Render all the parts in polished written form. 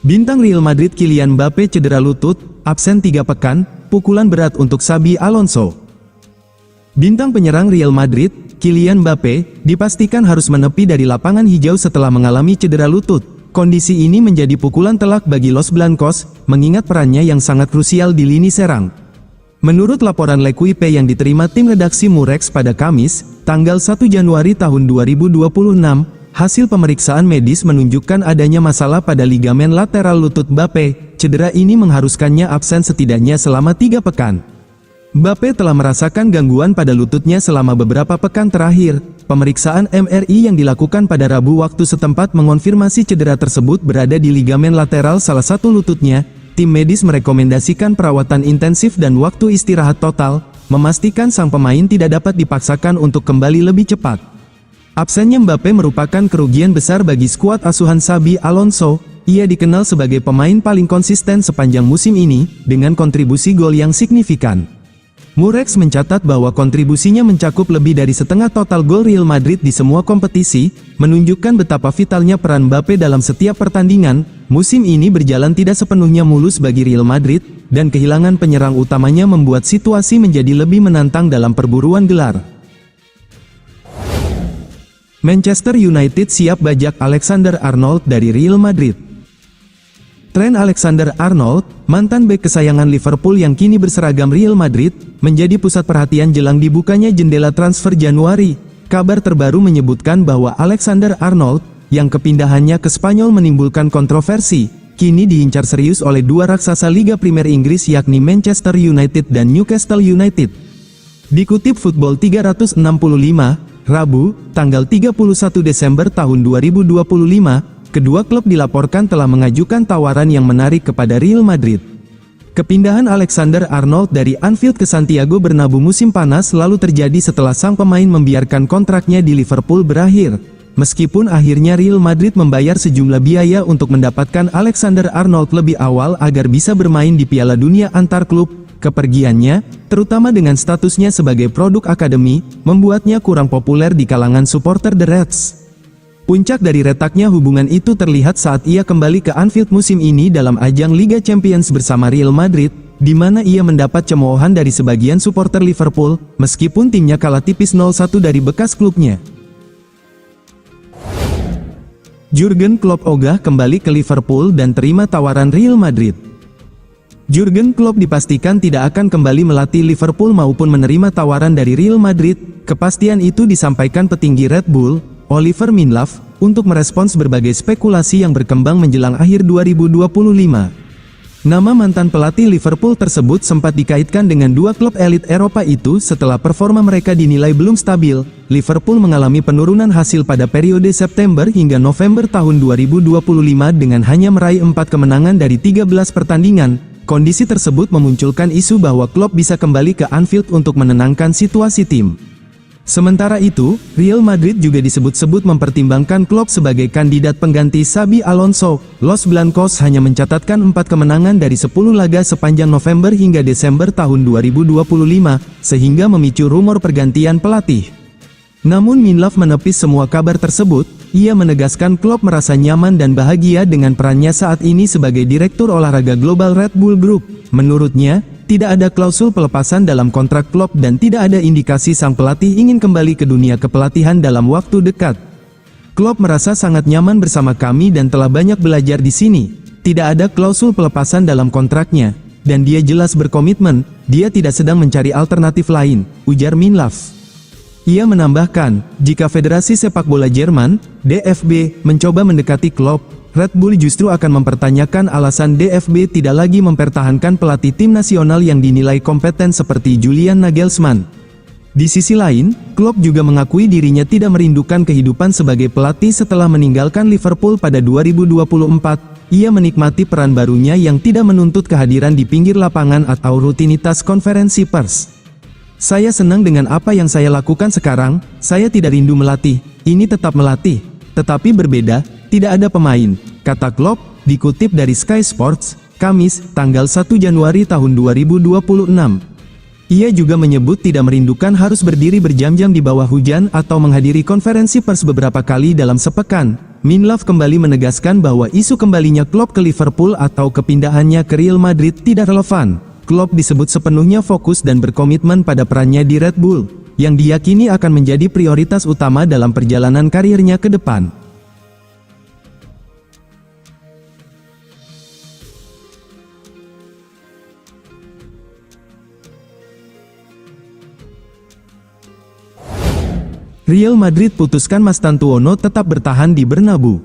Bintang Real Madrid Kylian Mbappe cedera lutut, absen 3 pekan, pukulan berat untuk Xabi Alonso. Bintang penyerang Real Madrid, Kylian Mbappe, dipastikan harus menepi dari lapangan hijau setelah mengalami cedera lutut. Kondisi ini menjadi pukulan telak bagi Los Blancos, mengingat perannya yang sangat krusial di lini serang. Menurut laporan L'Equipe yang diterima tim redaksi Murex pada Kamis, tanggal 1 Januari tahun 2026, hasil pemeriksaan medis menunjukkan adanya masalah pada ligamen lateral lutut Mbappe. Cedera ini mengharuskannya absen setidaknya selama 3 pekan. Mbappe telah merasakan gangguan pada lututnya selama beberapa pekan terakhir. Pemeriksaan MRI yang dilakukan pada Rabu waktu setempat mengonfirmasi cedera tersebut berada di ligamen lateral salah satu lututnya. Tim medis merekomendasikan perawatan intensif dan waktu istirahat total, memastikan sang pemain tidak dapat dipaksakan untuk kembali lebih cepat. Absennya Mbappe merupakan kerugian besar bagi skuad asuhan Xabi Alonso. Ia dikenal sebagai pemain paling konsisten sepanjang musim ini, dengan kontribusi gol yang signifikan. Murex mencatat bahwa kontribusinya mencakup lebih dari setengah total gol Real Madrid di semua kompetisi, menunjukkan betapa vitalnya peran Mbappe dalam setiap pertandingan. Musim ini berjalan tidak sepenuhnya mulus bagi Real Madrid, dan kehilangan penyerang utamanya membuat situasi menjadi lebih menantang dalam perburuan gelar. Manchester United siap bajak Alexander-Arnold dari Real Madrid. Trent Alexander-Arnold, mantan bek kesayangan Liverpool yang kini berseragam Real Madrid, menjadi pusat perhatian jelang dibukanya jendela transfer Januari. Kabar terbaru menyebutkan bahwa Alexander-Arnold, yang kepindahannya ke Spanyol menimbulkan kontroversi, kini diincar serius oleh dua raksasa Liga Primer Inggris yakni Manchester United dan Newcastle United. Dikutip Football 365, Rabu, tanggal 31 Desember tahun 2025, kedua klub dilaporkan telah mengajukan tawaran yang menarik kepada Real Madrid. Kepindahan Alexander-Arnold dari Anfield ke Santiago Bernabeu musim panas lalu terjadi setelah sang pemain membiarkan kontraknya di Liverpool berakhir. Meskipun akhirnya Real Madrid membayar sejumlah biaya untuk mendapatkan Alexander-Arnold lebih awal agar bisa bermain di Piala Dunia antar klub, kepergiannya, terutama dengan statusnya sebagai produk akademi, membuatnya kurang populer di kalangan supporter The Reds. Puncak dari retaknya hubungan itu terlihat saat ia kembali ke Anfield musim ini dalam ajang Liga Champions bersama Real Madrid, di mana ia mendapat cemoohan dari sebagian supporter Liverpool, meskipun timnya kalah tipis 0-1 dari bekas klubnya. Jurgen Klopp ogah kembali ke Liverpool dan terima tawaran Real Madrid. Jurgen Klopp dipastikan tidak akan kembali melatih Liverpool maupun menerima tawaran dari Real Madrid. Kepastian itu disampaikan petinggi Red Bull, Oliver Minlav, untuk merespons berbagai spekulasi yang berkembang menjelang akhir 2025. Nama mantan pelatih Liverpool tersebut sempat dikaitkan dengan dua klub elit Eropa itu setelah performa mereka dinilai belum stabil. Liverpool mengalami penurunan hasil pada periode September hingga November tahun 2025 dengan hanya meraih 4 kemenangan dari 13 pertandingan. Kondisi tersebut memunculkan isu bahwa Klopp bisa kembali ke Anfield untuk menenangkan situasi tim. Sementara itu, Real Madrid juga disebut-sebut mempertimbangkan Klopp sebagai kandidat pengganti Xabi Alonso. Los Blancos hanya mencatatkan 4 kemenangan dari 10 laga sepanjang November hingga Desember tahun 2025, sehingga memicu rumor pergantian pelatih. Namun Minlav menepis semua kabar tersebut. Ia menegaskan Klopp merasa nyaman dan bahagia dengan perannya saat ini sebagai Direktur Olahraga Global Red Bull Group. Menurutnya, tidak ada klausul pelepasan dalam kontrak Klopp dan tidak ada indikasi sang pelatih ingin kembali ke dunia kepelatihan dalam waktu dekat. Klopp merasa sangat nyaman bersama kami dan telah banyak belajar di sini. Tidak ada klausul pelepasan dalam kontraknya, dan dia jelas berkomitmen, dia tidak sedang mencari alternatif lain, ujar Minlav. Ia menambahkan, jika Federasi Sepak Bola Jerman, DFB, mencoba mendekati Klopp, Red Bull justru akan mempertanyakan alasan DFB tidak lagi mempertahankan pelatih tim nasional yang dinilai kompeten seperti Julian Nagelsmann. Di sisi lain, Klopp juga mengakui dirinya tidak merindukan kehidupan sebagai pelatih setelah meninggalkan Liverpool pada 2024. Ia menikmati peran barunya yang tidak menuntut kehadiran di pinggir lapangan atau rutinitas konferensi pers. Saya senang dengan apa yang saya lakukan sekarang, saya tidak rindu melatih, ini tetap melatih, tetapi berbeda, tidak ada pemain, kata Klopp, dikutip dari Sky Sports, Kamis, tanggal 1 Januari tahun 2026. Ia juga menyebut tidak merindukan harus berdiri berjam-jam di bawah hujan atau menghadiri konferensi pers beberapa kali dalam sepekan. Minlove kembali menegaskan bahwa isu kembalinya Klopp ke Liverpool atau kepindahannya ke Real Madrid tidak relevan. Klopp disebut sepenuhnya fokus dan berkomitmen pada perannya di Red Bull, yang diyakini akan menjadi prioritas utama dalam perjalanan karirnya ke depan. Real Madrid putuskan Mastantuono tetap bertahan di Bernabeu.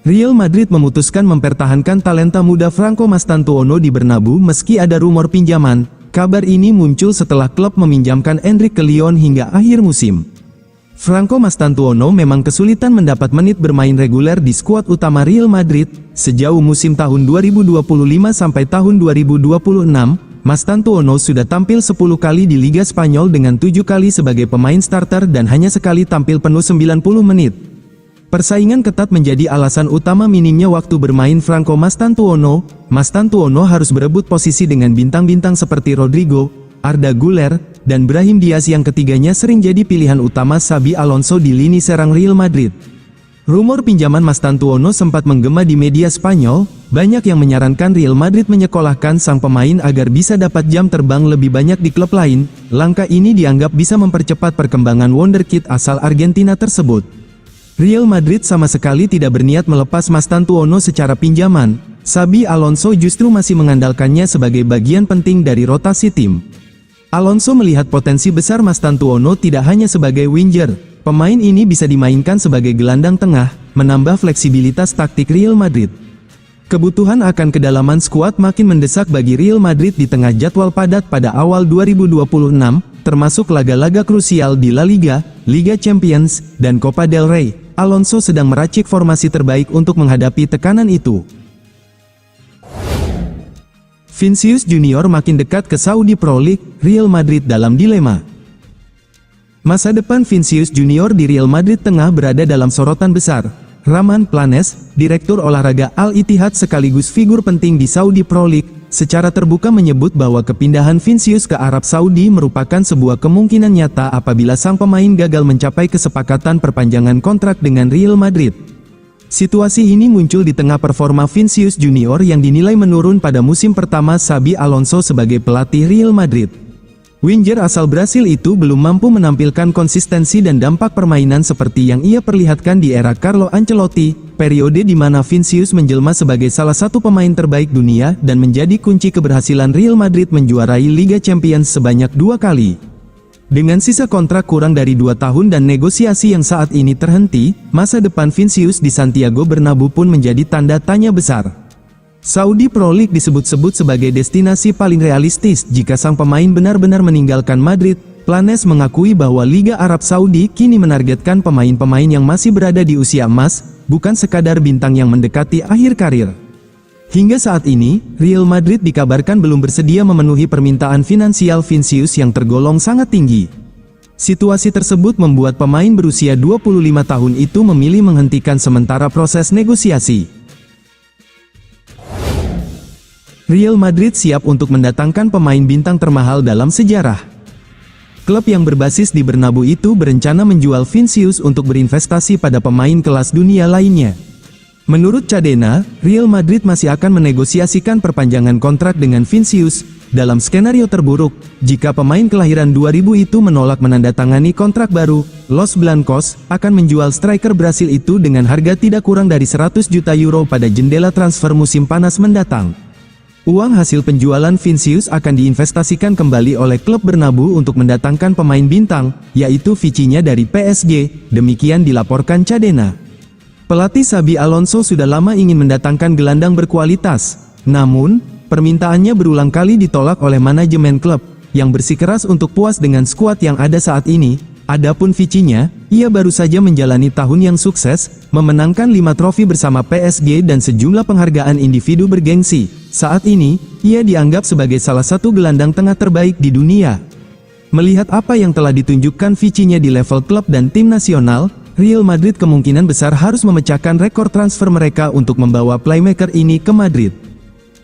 Real Madrid memutuskan mempertahankan talenta muda Franco Mastantuono di Bernabeu meski ada rumor pinjaman. Kabar ini muncul setelah klub meminjamkan Endrick ke Lyon hingga akhir musim. Franco Mastantuono memang kesulitan mendapat menit bermain reguler di skuad utama Real Madrid sejauh musim tahun 2025 sampai tahun 2026. Mastantuono sudah tampil 10 kali di Liga Spanyol dengan 7 kali sebagai pemain starter dan hanya sekali tampil penuh 90 menit. Persaingan ketat menjadi alasan utama minimnya waktu bermain Franco Mastantuono. Mastantuono harus berebut posisi dengan bintang-bintang seperti Rodrigo, Arda Güler, dan Brahim Diaz yang ketiganya sering jadi pilihan utama Xabi Alonso di lini serang Real Madrid. Rumor pinjaman Mastantuono sempat menggema di media Spanyol. Banyak yang menyarankan Real Madrid menyekolahkan sang pemain agar bisa dapat jam terbang lebih banyak di klub lain. Langkah ini dianggap bisa mempercepat perkembangan wonderkid asal Argentina tersebut. Real Madrid sama sekali tidak berniat melepas Mastantuono secara pinjaman. Xabi Alonso justru masih mengandalkannya sebagai bagian penting dari rotasi tim. Alonso melihat potensi besar Mastantuono tidak hanya sebagai winger. Pemain ini bisa dimainkan sebagai gelandang tengah, menambah fleksibilitas taktik Real Madrid. Kebutuhan akan kedalaman skuad makin mendesak bagi Real Madrid di tengah jadwal padat pada awal 2026, termasuk laga-laga krusial di La Liga, Liga Champions, dan Copa del Rey. Alonso sedang meracik formasi terbaik untuk menghadapi tekanan itu. Vinicius Junior makin dekat ke Saudi Pro League, Real Madrid dalam dilema. Masa depan Vinicius Junior di Real Madrid tengah berada dalam sorotan besar. Rahman Planes, Direktur Olahraga Al-Ittihad sekaligus figur penting di Saudi Pro League, secara terbuka menyebut bahwa kepindahan Vinicius ke Arab Saudi merupakan sebuah kemungkinan nyata apabila sang pemain gagal mencapai kesepakatan perpanjangan kontrak dengan Real Madrid. Situasi ini muncul di tengah performa Vinicius Junior yang dinilai menurun pada musim pertama Xabi Alonso sebagai pelatih Real Madrid. Winger asal Brasil itu belum mampu menampilkan konsistensi dan dampak permainan seperti yang ia perlihatkan di era Carlo Ancelotti, periode di mana Vinicius menjelma sebagai salah satu pemain terbaik dunia dan menjadi kunci keberhasilan Real Madrid menjuarai Liga Champions sebanyak 2 kali. Dengan sisa kontrak kurang dari 2 tahun dan negosiasi yang saat ini terhenti, masa depan Vinicius di Santiago Bernabeu pun menjadi tanda tanya besar. Saudi Pro League disebut-sebut sebagai destinasi paling realistis jika sang pemain benar-benar meninggalkan Madrid. Planes mengakui bahwa Liga Arab Saudi kini menargetkan pemain-pemain yang masih berada di usia emas, bukan sekadar bintang yang mendekati akhir karir. Hingga saat ini, Real Madrid dikabarkan belum bersedia memenuhi permintaan finansial Vinicius yang tergolong sangat tinggi. Situasi tersebut membuat pemain berusia 25 tahun itu memilih menghentikan sementara proses negosiasi. Real Madrid siap untuk mendatangkan pemain bintang termahal dalam sejarah. Klub yang berbasis di Bernabeu itu berencana menjual Vinicius untuk berinvestasi pada pemain kelas dunia lainnya. Menurut Cadena, Real Madrid masih akan menegosiasikan perpanjangan kontrak dengan Vinicius. Dalam skenario terburuk, jika pemain kelahiran 2000 itu menolak menandatangani kontrak baru, Los Blancos akan menjual striker Brasil itu dengan harga tidak kurang dari 100 juta euro pada jendela transfer musim panas mendatang. Uang hasil penjualan Vinicius akan diinvestasikan kembali oleh klub Bernabeu untuk mendatangkan pemain bintang, yaitu Vitinha dari PSG, demikian dilaporkan Cadena. Pelatih Xabi Alonso sudah lama ingin mendatangkan gelandang berkualitas, namun, permintaannya berulang kali ditolak oleh manajemen klub, yang bersikeras untuk puas dengan skuad yang ada saat ini. Adapun Vitinha, ia baru saja menjalani tahun yang sukses, memenangkan 5 trofi bersama PSG dan sejumlah penghargaan individu bergengsi. Saat ini, ia dianggap sebagai salah satu gelandang tengah terbaik di dunia. Melihat apa yang telah ditunjukkan Vitinha di level klub dan tim nasional, Real Madrid kemungkinan besar harus memecahkan rekor transfer mereka untuk membawa playmaker ini ke Madrid.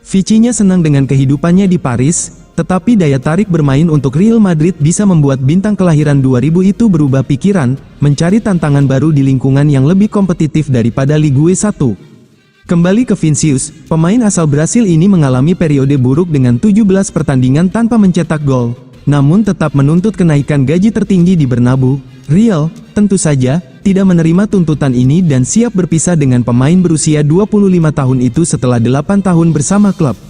Vitinha senang dengan kehidupannya di Paris. Tetapi daya tarik bermain untuk Real Madrid bisa membuat bintang kelahiran 2000 itu berubah pikiran, mencari tantangan baru di lingkungan yang lebih kompetitif daripada Ligue 1. Kembali ke Vinícius, pemain asal Brasil ini mengalami periode buruk dengan 17 pertandingan tanpa mencetak gol, namun tetap menuntut kenaikan gaji tertinggi di Bernabeu. Real, tentu saja, tidak menerima tuntutan ini dan siap berpisah dengan pemain berusia 25 tahun itu setelah 8 tahun bersama klub.